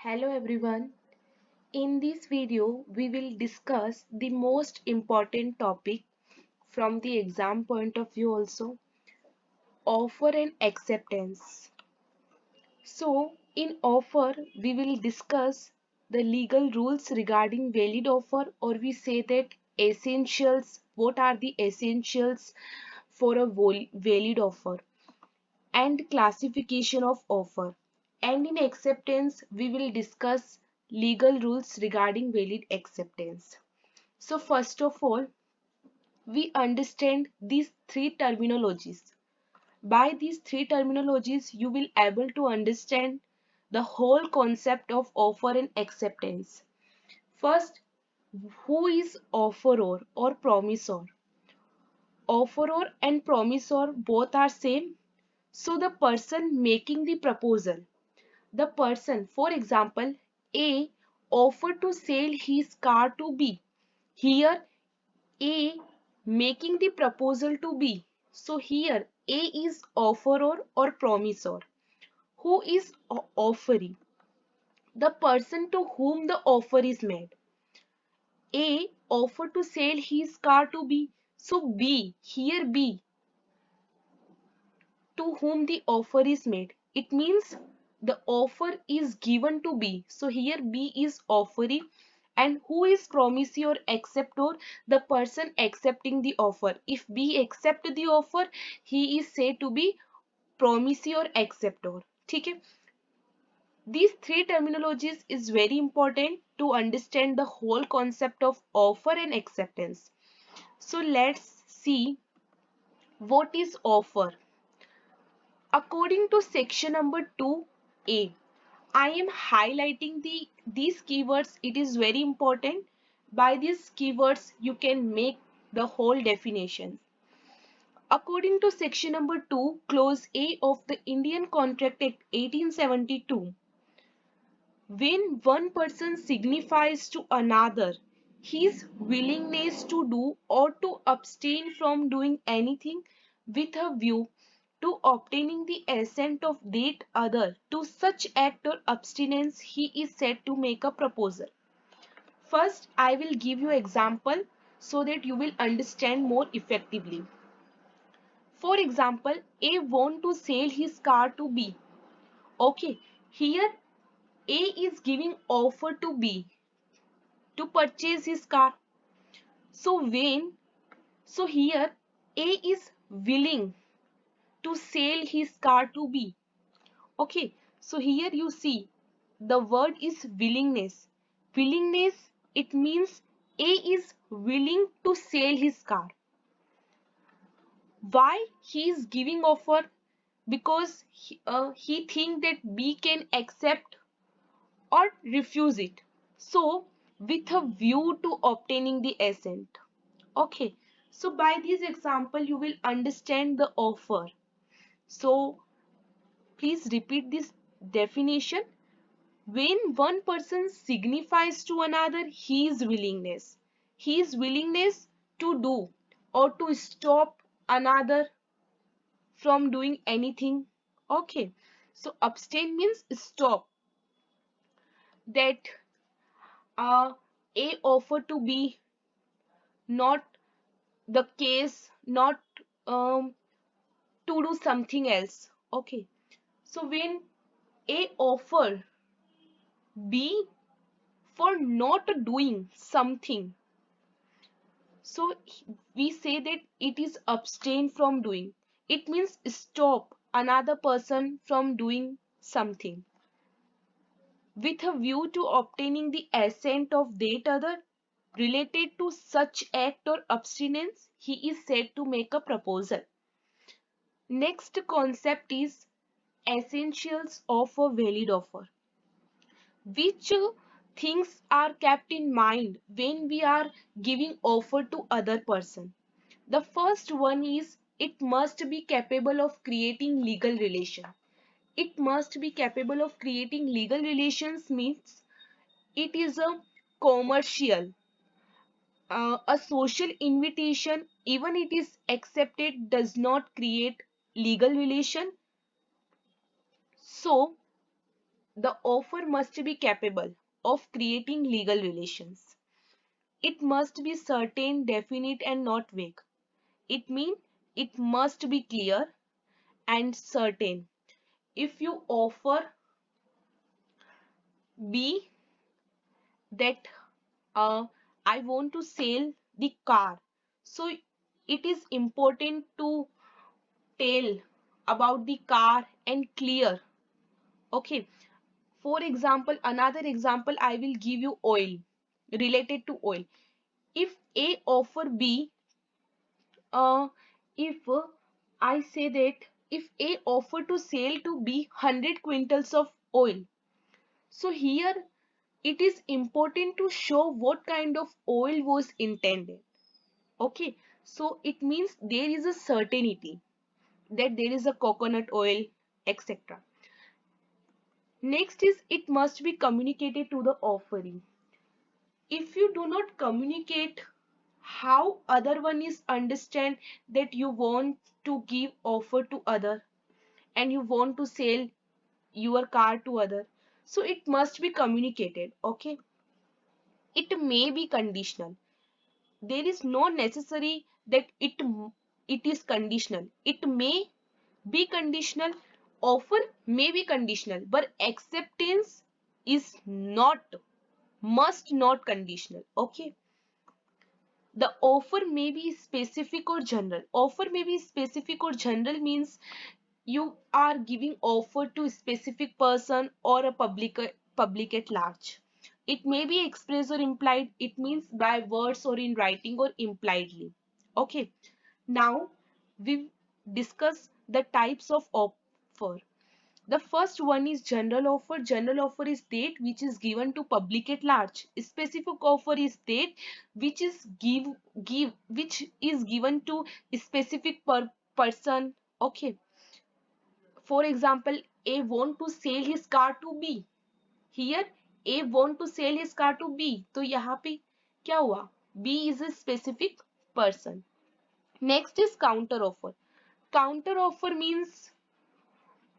Hello everyone. In this video, we will discuss the most important topic from the exam point of view also, offer and acceptance. So, in offer, we will discuss the legal rules regarding valid offer, or we say that essentials, what are the essentials for a valid offer, and classification of offer. And in acceptance, we will discuss legal rules regarding valid acceptance. So first of all, we understand these three terminologies. By these three terminologies, you will able to understand the whole concept of offer and acceptance. First, who is offeror or promisor? Offeror and promisor both are same. So the person making the proposal, the person, for example, A offered to sell his car to B. Here A making the proposal to B. So here A is offeror or promisor. Who is offering? The person to whom the offer is made. A offered to sell his car to B. So B, here B, to whom the offer is made. It means the offer is given to B. So here B is offering, and who is promisee or acceptor? The person accepting the offer. If B accept the offer, he is said to be promisee or acceptor. Okay? These three terminologies is very important to understand the whole concept of offer and acceptance. So let's see what is offer. According to section number 2A, I am highlighting these keywords. It is very important. By these keywords, you can make the whole definition. According to section number 2, clause A of the Indian Contract Act 1872, when one person signifies to another his willingness to do or to abstain from doing anything with a view to obtaining the assent of that other to such act or abstinence, he is said to make a proposal. First, I will give you example so that you will understand more effectively. For example, A want to sell his car to B. Okay, here A is giving offer to B to purchase his car. So here A is willing to sell his car to B. Okay, so here you see the word is willingness. Willingness, it means A is willing to sell his car. Why he is giving offer? Because he think that B can accept or refuse it. So with a view to obtaining the assent. Okay, so by this example you will understand the offer. So please repeat this definition. When one person signifies to another his willingness to do or to stop another from doing anything. Okay, so abstain means stop. That A offer to be not the case, not to do something else. Okay, so when A offer B for not doing something, so we say that it is abstain from doing. It means stop another person from doing something with a view to obtaining the assent of that other related to such act or abstinence, he is said to make a proposal. Next concept is essentials of a valid offer. Which things are kept in mind when we are giving offer to other person? The first one is it must be capable of creating legal relation. It must be capable of creating legal relations means it is a commercial, a social invitation, even it is accepted, does not create legal relation. So The offer must be capable of creating legal relations. It must be certain, definite, and not vague. It means it must be clear and certain. If you offer B that I want to sell the car, so it is important to tell about the car and clear. Okay. For example, another example I will give you, oil, related to oil. If A offer B, if I say that if A offer to sell to B 100 quintals of oil, so here it is important to show what kind of oil was intended. Okay, so it means there is a certainty that there is a coconut oil, etc. Next is it must be communicated to the offeree. If you do not communicate, how other one is understand that you want to give offer to other and you want to sell your car to other, so it must be communicated. Okay, it may be conditional. There is no necessary that it is conditional. It may be conditional, offer may be conditional, but acceptance is not, must not conditional. Okay, the offer may be specific or general. Offer may be specific or general means you are giving offer to a specific person or a public at large. It may be expressed or implied. It means by words or in writing or impliedly. Okay. Now we discuss the types of offer. The first one is general offer. General offer is that which is given to public at large. Specific offer is that which is which is given to a specific person. Okay. For example, A want to sell his car to B. Here A want to sell his car to B. तो यहाँ पे क्या हुआ? B is a specific person. Next is counter offer. Counter offer means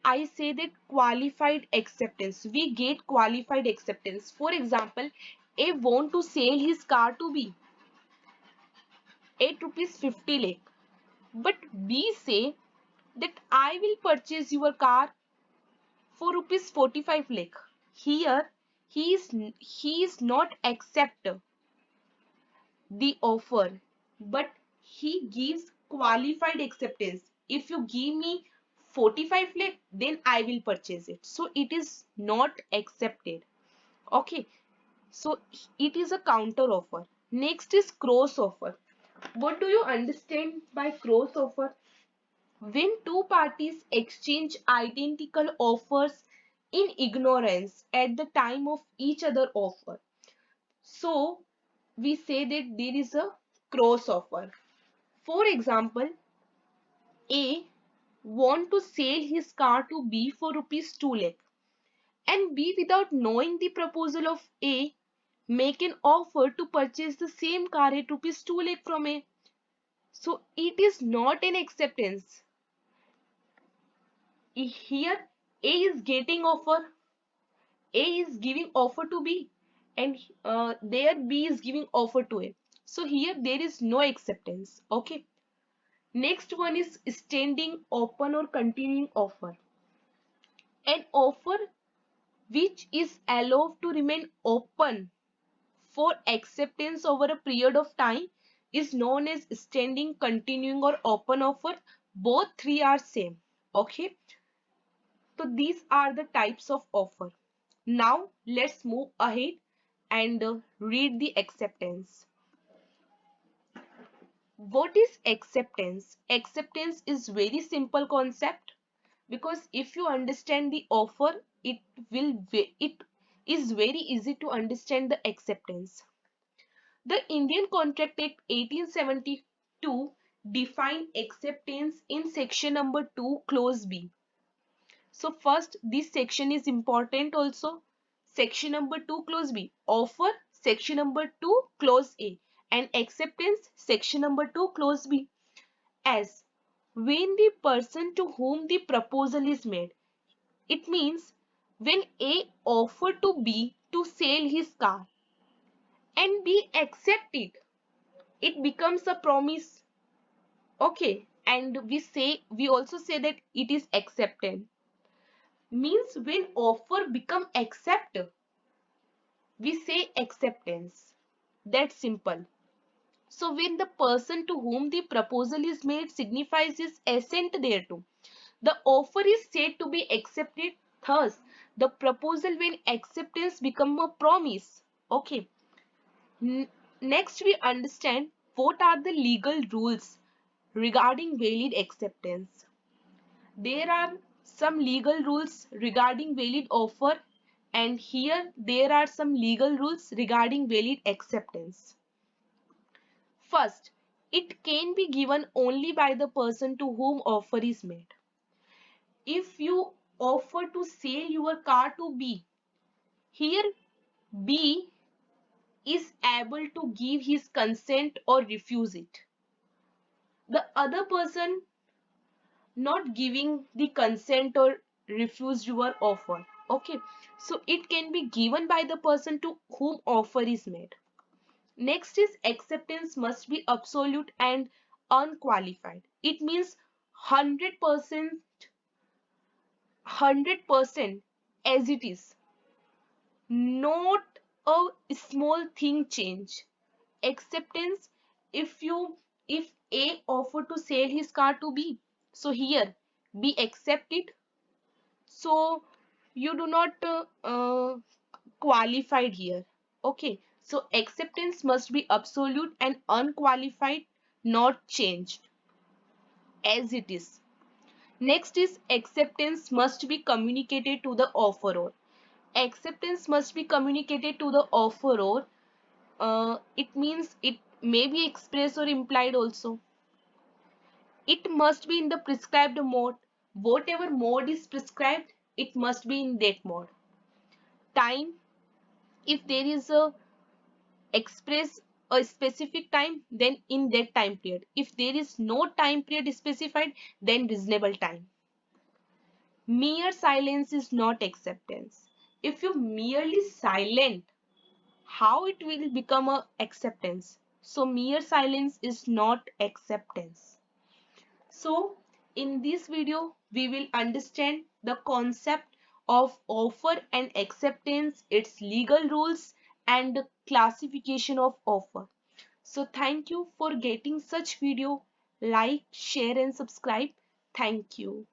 I say that qualified acceptance. We get qualified acceptance. For example, A want to sell his car to B at rupees 50 lakh. But B say that I will purchase your car for rupees 45 lakh. Here he is not accept the offer, but he gives qualified acceptance. If you give me 45 lakh, then I will purchase it. So it is not accepted. Okay, so it is a counter offer. Next is cross offer. What do you understand by cross offer? When two parties exchange identical offers in ignorance at the time of each other offer, so we say that there is a cross offer. For example, A want to sell his car to B for rupees 2 lakh, and B, without knowing the proposal of A, make an offer to purchase the same car at rupees 2 lakh from A. So it is not an acceptance. Here A is getting offer, A is giving offer to B, and there B is giving offer to A. So here there is no acceptance. Okay. Next one is standing open or continuing offer. An offer which is allowed to remain open for acceptance over a period of time is known as standing, continuing, or open offer. Both three are same. Okay. So these are the types of offer. Now let's move ahead and read the acceptance. What is acceptance? Acceptance is very simple concept, because if you understand the offer, it is very easy to understand the acceptance. The Indian Contract Act 1872 defined acceptance in section number 2 clause B. So first, this section is important also. Section number 2 clause B, offer section number 2 clause A, and acceptance section number 2 clause B. As when the person to whom the proposal is made, it means When A offered to B to sell his car and B accept it becomes a promise. Okay, and we also say that it is accepted. Means when offer become accept, we say acceptance. That's simple. So when the person to whom the proposal is made signifies his assent thereto, the offer is said to be accepted. Thus, the proposal when acceptance become a promise. Okay. Next, we understand what are the legal rules regarding valid acceptance. There are some legal rules regarding valid offer, and here there are some legal rules regarding valid acceptance. First, it can be given only by the person to whom offer is made. If you offer to sell your car to B, here B is able to give his consent or refuse it. The other person not giving the consent or refuse your offer. Okay, so it can be given by the person to whom offer is made. Next is acceptance must be absolute and unqualified. It means 100%, 100% as it is, not a small thing change. Acceptance, if you if A offer to sell his car to B, so here B accept it, so you do not qualified here. Okay, so acceptance must be absolute and unqualified, not changed as it is. Next is acceptance must be communicated to the offeror. Acceptance must be communicated to the offeror. It means it may be expressed or implied also. It must be in the prescribed mode. Whatever mode is prescribed, it must be in that mode. Time, if there is a express a specific time, then in that time period. If there is no time period specified, then reasonable time. Mere silence is not acceptance. If you merely silent, how it will become a acceptance? So mere silence is not acceptance. So in this video, we will understand the concept of offer and acceptance, its legal rules and the classification of offer. So thank you for getting such video. Like, share and subscribe. Thank you.